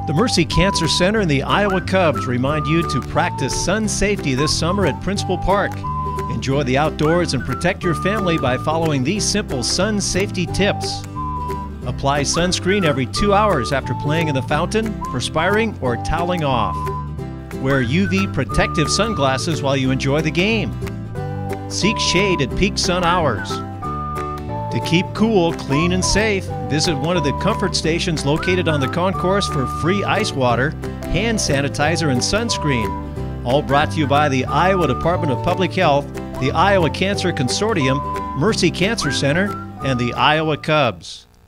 The Mercy Cancer Center and the Iowa Cubs remind you to practice sun safety this summer at Principal Park. Enjoy the outdoors and protect your family by following these simple sun safety tips. Apply sunscreen every 2 hours after playing in the fountain, perspiring, or toweling off. Wear UV protective sunglasses while you enjoy the game. Seek shade at peak sun hours. To keep cool, clean, and safe, visit one of the comfort stations located on the concourse for free ice water, hand sanitizer, and sunscreen. All brought to you by the Iowa Department of Public Health, the Iowa Cancer Consortium, Mercy Cancer Center, and the Iowa Cubs.